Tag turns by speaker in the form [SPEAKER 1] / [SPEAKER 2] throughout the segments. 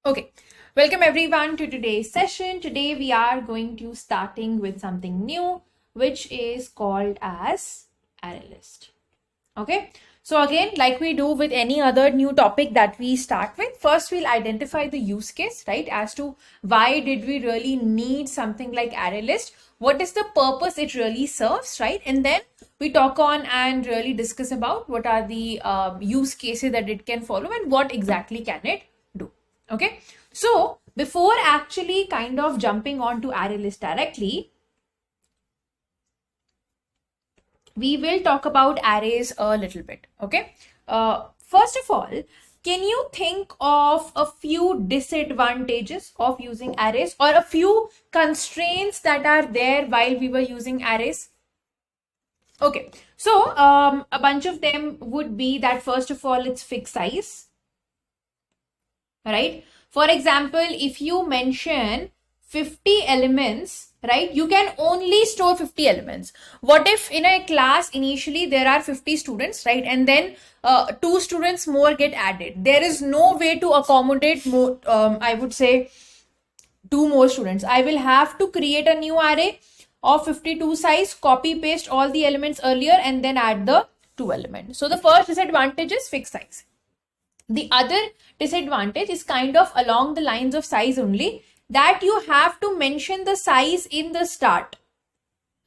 [SPEAKER 1] Okay, welcome everyone to today's session. Today we are going to starting with something new, which is called as ArrayList. Okay, so again, like we do with any other new topic that we start with, first we'll identify the use case, right? As to why did we really need something like ArrayList? What is the purpose it really serves, right? And then we talk on and really discuss about what are the use cases that it can follow and what exactly can it do. Okay, so before actually kind of jumping on to ArrayList directly, we will talk about arrays a little bit. Okay, first of all, can you think of a few disadvantages of using arrays or a few constraints that are there while we were using arrays? Okay, so a bunch of them would be that first of all, it's fixed size, right? For example, if you mention 50 elements, right, you can only store 50 elements. What if in a class initially there are 50 students, right, and then 2 students more get added? There is no way to accommodate more, I would say 2 more students. I will have to create a new array of 52 size, copy paste all the elements earlier and then add the 2 elements. So the first disadvantage is fixed size. The other disadvantage is kind of along the lines of size only, that you have to mention the size in the start,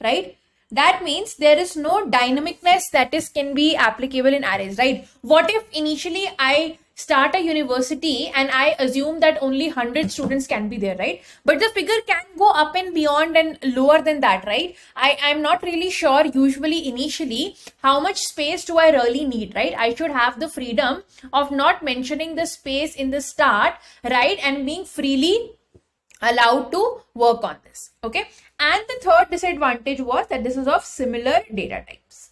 [SPEAKER 1] right? That means there is no dynamicness that can be applicable in arrays, right? What if initially I start a university and I assume that only 100 students can be there, right? But the figure can go up and beyond and lower than that, right? I'm not really sure usually initially how much space do I really need, right? I should have the freedom of not mentioning the space in the start, right? And being freely allowed to work on this. Okay, and the third disadvantage was that this is of similar data types.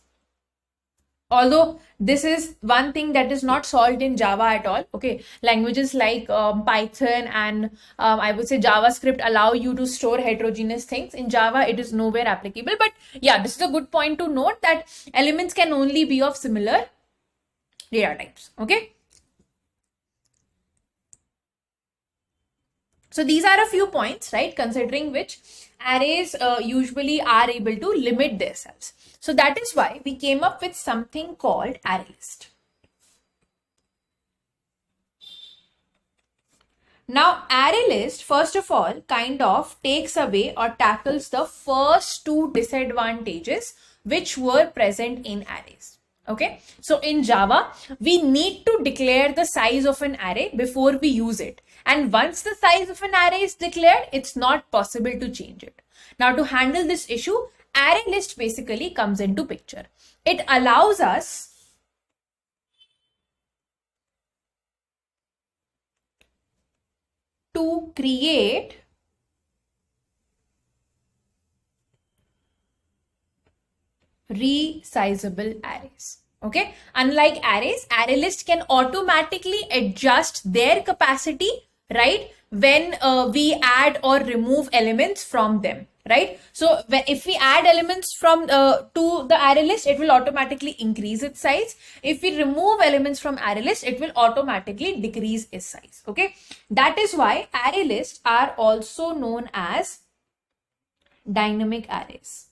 [SPEAKER 1] Although this is one thing that is not solved in Java at all. Okay, languages like Python and I would say JavaScript allow you to store heterogeneous things. In Java, it is nowhere applicable. But yeah, this is a good point to note that elements can only be of similar data types. Okay. So these are a few points, right, considering which arrays usually are able to limit themselves. So that is why we came up with something called ArrayList. Now, ArrayList, first of all, kind of takes away or tackles the first two disadvantages which were present in arrays. Okay, so in Java, we need to declare the size of an array before we use it. And once the size of an array is declared, it's not possible to change it. Now, to handle this issue, ArrayList basically comes into picture. It allows us to create resizable arrays. Okay, unlike arrays, ArrayList can automatically adjust their capacity, right, when we add or remove elements from them, right? So if we add elements from to the ArrayList, it will automatically increase its size. If we remove elements from ArrayList, it will automatically decrease its size. Okay, that is why ArrayLists are also known as dynamic arrays.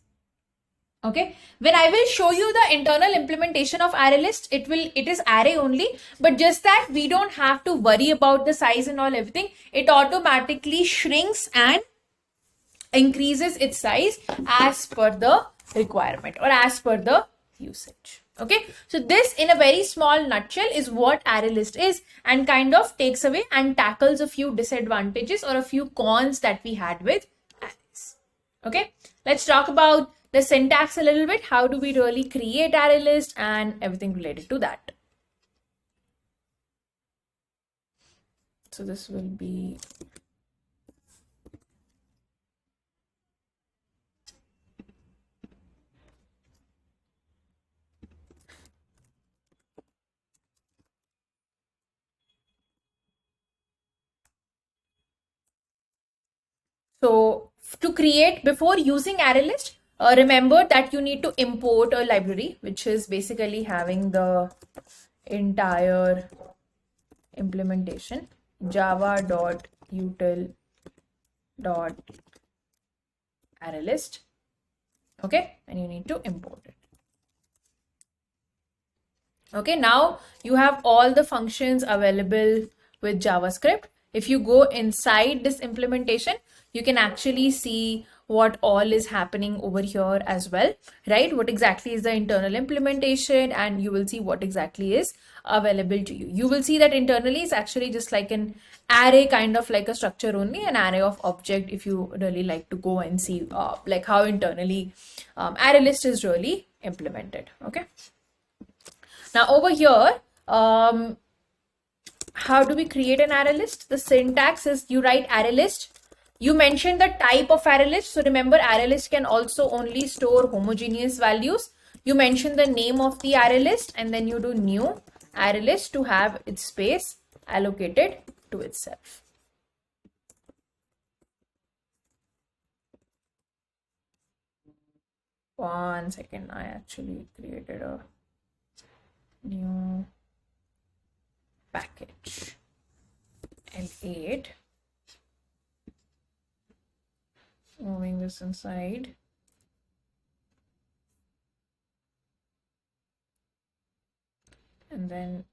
[SPEAKER 1] Okay, when I will show you the internal implementation of ArrayList, it is array only, but just that we don't have to worry about the size and all everything. It automatically shrinks and increases its size as per the requirement or as per the usage. Okay, so this in a very small nutshell is what ArrayList is, and kind of takes away and tackles a few disadvantages or a few cons that we had with arrays. Okay, let's talk about the syntax a little bit. How do we really create ArrayList and everything related to that? So this will be so to create before using ArrayList, remember that you need to import a library, which is basically having the entire implementation. java.util.ArrayList. Okay, and you need to import it. Okay, now you have all the functions available with JavaScript. If you go inside this implementation, you can actually see what all is happening over here as well, right? What exactly is the internal implementation, and you will see what exactly is available to you. You will see that internally is actually just like an array, kind of like a structure only, an array of object, if you really like to go and see like how internally ArrayList is really implemented. Okay. Now over here, how do we create an array list? The syntax is you write array list. You mention the type of array list. So remember, array list can also only store homogeneous values. You mention the name of the array list and then you do new array list to have its space allocated to itself. One second, I actually created a new package L8, moving this inside, and then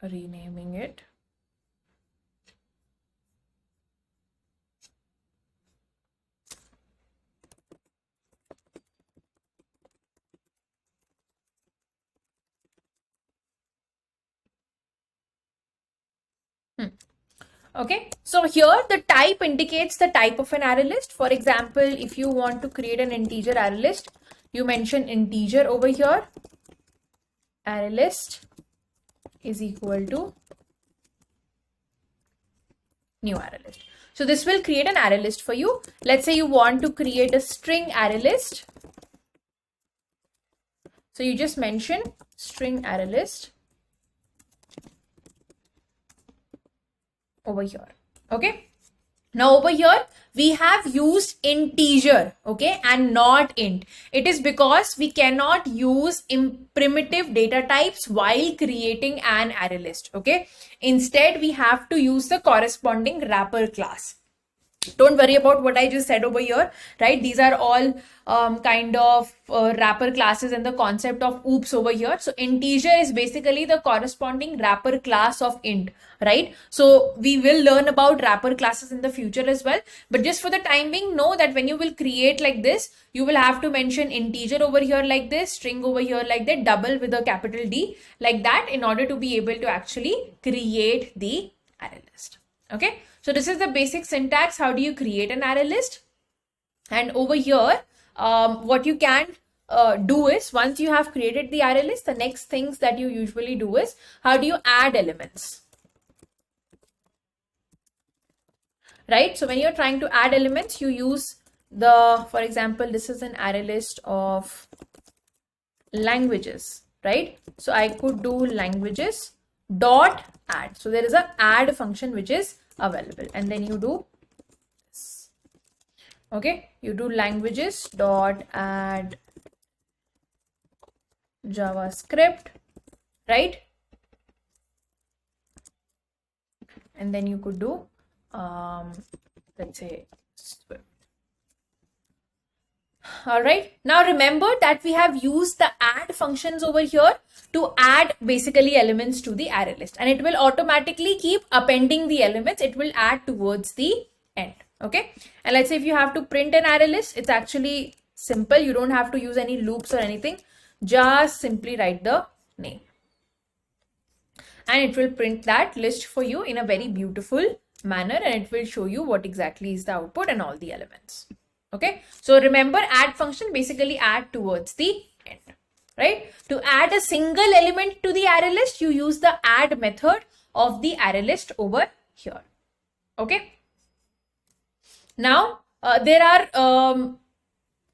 [SPEAKER 1] renaming it. Okay, so here the type indicates the type of an array list. For example, if you want to create an integer array list, you mention integer over here. Array list is equal to new array list. So this will create an array list for you. Let's say you want to create a string array list. So you just mention string array list over here. Okay, now over here we have used integer, okay, and not int. It is because we cannot use primitive data types while creating an array list. Okay, instead we have to use the corresponding wrapper class. Don't worry about what I just said over here, right? These are all kind of wrapper classes and the concept of oops over here. So integer is basically the corresponding wrapper class of int, right? So we will learn about wrapper classes in the future as well. But just for the time being, know that when you will create like this, you will have to mention integer over here like this, string over here like that, double with a capital D like that, in order to be able to actually create the array list. Okay, so this is the basic syntax. How do you create an array list? And over here, what you can do is, once you have created the array list, the next things that you usually do is, how do you add elements? Right, so when you're trying to add elements, you use the, for example, this is an array list of languages, right? So I could do languages dot add. So there is a add function which is available, and then you do this. Okay, you do languages dot add JavaScript, right? And then you could do let's say Swift. All right, now remember that we have used the add functions over here to add basically elements to the array list, and it will automatically keep appending the elements. It will add towards the end. Okay, and let's say if you have to print an array list, it's actually simple. You don't have to use any loops or anything. Just simply write the name, and it will print that list for you in a very beautiful manner, and it will show you what exactly is the output and all the elements. Okay, so remember, add function basically add towards the end, right? To add a single element to the array list, you use the add method of the array list over here. Okay, now there are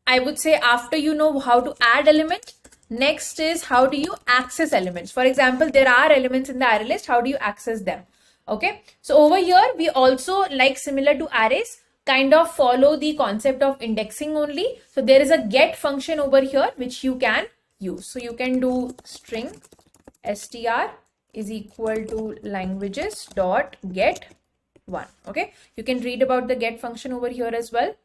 [SPEAKER 1] I would say, after you know how to add elements, next is how do you access elements. For example, there are elements in the array list. How do you access them? Okay, so over here we also, like similar to arrays, kind of follow the concept of indexing only. So there is a get function over here which you can use. So you can do string str is equal to languages dot get 1. Okay, you can read about the get function over here as well,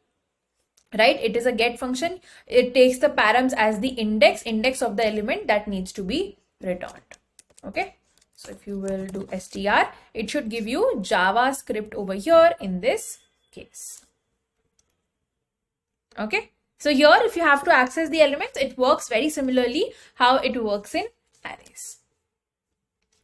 [SPEAKER 1] right? It is a get function. It takes the params as the index of the element that needs to be returned. Okay, so if you will do str, it should give you JavaScript over here in this case. Okay, so here if you have to access the elements, it works very similarly how it works in arrays.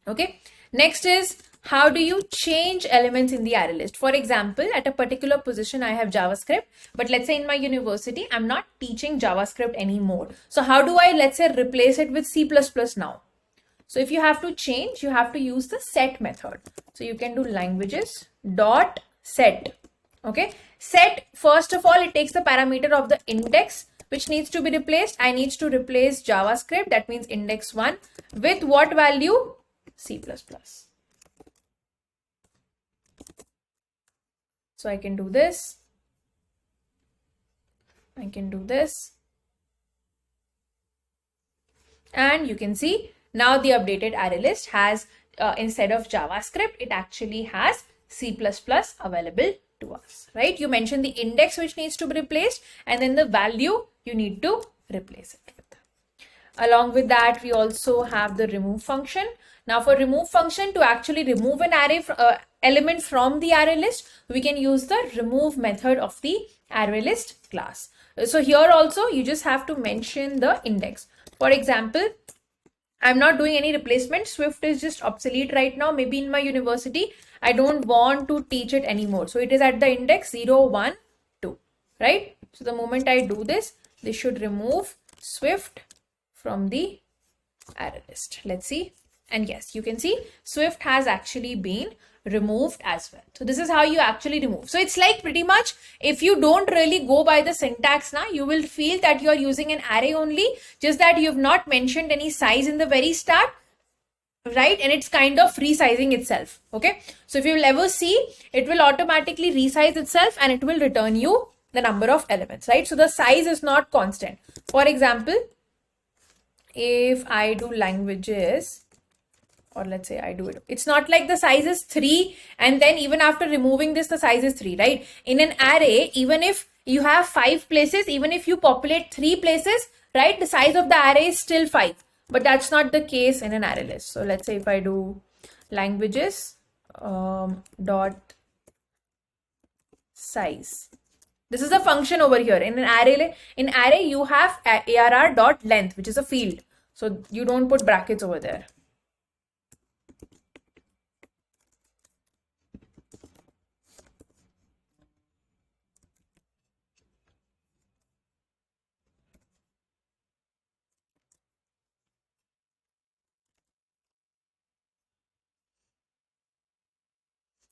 [SPEAKER 1] Okay, next is how do you change elements in the array list? For example, at a particular position, I have JavaScript, but let's say in my university, I'm not teaching JavaScript anymore. So how do I, let's say, replace it with C++ now? So if you have to change, you have to use the set method. So you can do languages dot set. Okay, set, first of all, it takes the parameter of the index which needs to be replaced. I need to replace JavaScript, that means index 1, with what value? C++. So I can do this. I can do this. And you can see now the updated array list has, instead of JavaScript, it actually has C++ available to us, right? You mention the index which needs to be replaced and then the value you need to replace it with. Along with that, we also have the remove function. Now for remove function, to actually remove an array element from the array list, we can use the remove method of the array list class. So here also you just have to mention the index. For example, I'm not doing any replacement. Swift is just obsolete right now. Maybe in my university, I don't want to teach it anymore. So it is at the index 0, 1, 2, right? So the moment I do this should remove Swift from the array list. Let's see. And yes, you can see Swift has actually been removed as well. So this is how you actually remove. So it's like pretty much, if you don't really go by the syntax now, you will feel that you are using an array only, just that you have not mentioned any size in the very start, right? And it's kind of resizing itself. Okay, so if you will ever see, it will automatically resize itself and it will return you the number of elements, right? So the size is not constant. For example, if I do languages, or let's say I do it, it's not like the size is 3 and then even after removing this the size is 3, right? In an array, even if you have 5 places, even if you populate 3 places, right, the size of the array is still 5, but that's not the case in an array list. So let's say if I do languages dot size, this is a function over here. In an array you have arr dot length, which is a field, so you don't put brackets over there.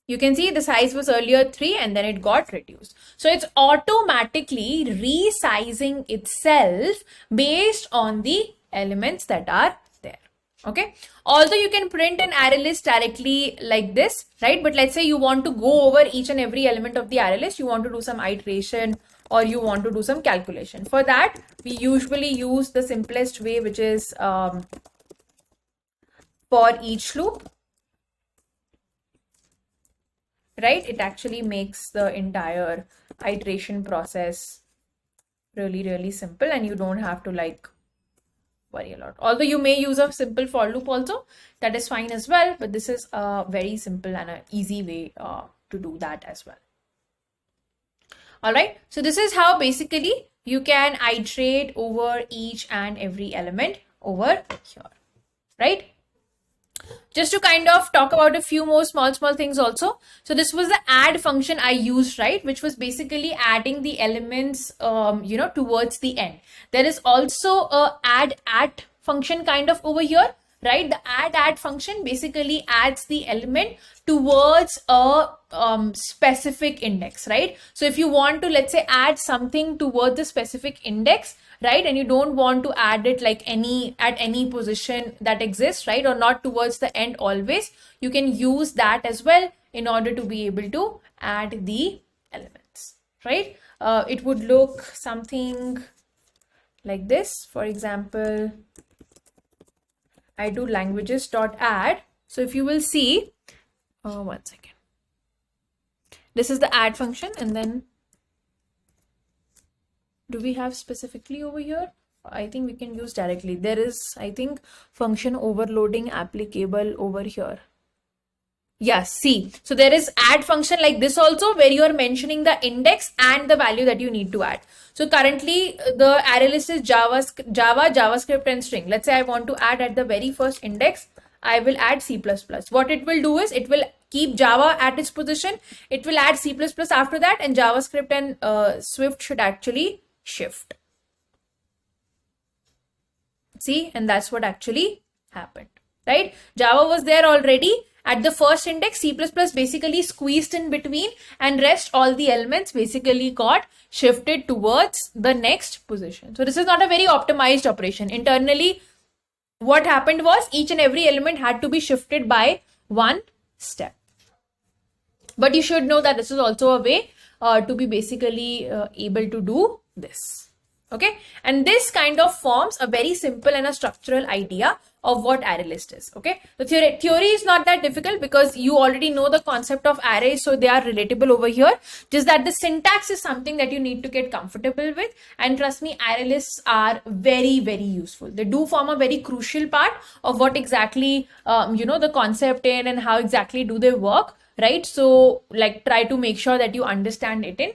[SPEAKER 1] You can see the size was earlier 3 and then it got reduced. So it's automatically resizing itself based on the elements that are there. Okay. Although you can print an array list directly like this, right? But let's say you want to go over each and every element of the array list. You want to do some iteration or you want to do some calculation. For that, we usually use the simplest way, which is for each loop. Right, it actually makes the entire iteration process really simple and you don't have to like worry a lot. Although you may use a simple for loop also, that is fine as well, but this is a very simple and an easy way to do that as well. All right, so this is how basically you can iterate over each and every element over here, right? Just to kind of talk about a few more small things also. So this was the add function I used, right? Which was basically adding the elements, towards the end. There is also a add at function kind of over here, right? The add function basically adds the element towards a specific index, right? So if you want to, let's say, add something towards the specific index, right, and you don't want to add it like at any position that exists, right, or not towards the end always, you can use that as well in order to be able to add the elements, right? It would look something like this. For example, I do languages dot add. So if you will see, one second. This is the add function, and then do we have specifically over here? I think we can use directly. There is, I think, function overloading applicable over here. Yes, see. So there is add function like this also, where you are mentioning the index and the value that you need to add. So currently the array list is Java, JavaScript and string. Let's say I want to add at the very first index, I will add C++. What it will do is it will keep Java at its position. It will add C++ after that, and JavaScript and Swift should actually shift. See, and that's what actually happened, right? Java was there already at the first index. C++ basically squeezed in between, and rest all the elements basically got shifted towards the next position. So this is not a very optimized operation. Internally, what happened was each and every element had to be shifted by one step. But you should know that this is also a way to be basically able to do this. Okay, and this kind of forms a very simple and a structural idea of what ArrayList is. Okay, the theory is not that difficult because you already know the concept of arrays, so they are relatable over here. Just that the syntax is something that you need to get comfortable with, and trust me, ArrayLists are very, very useful. They do form a very crucial part of what exactly the concept in and how exactly do they work, right? So like try to make sure that you understand it in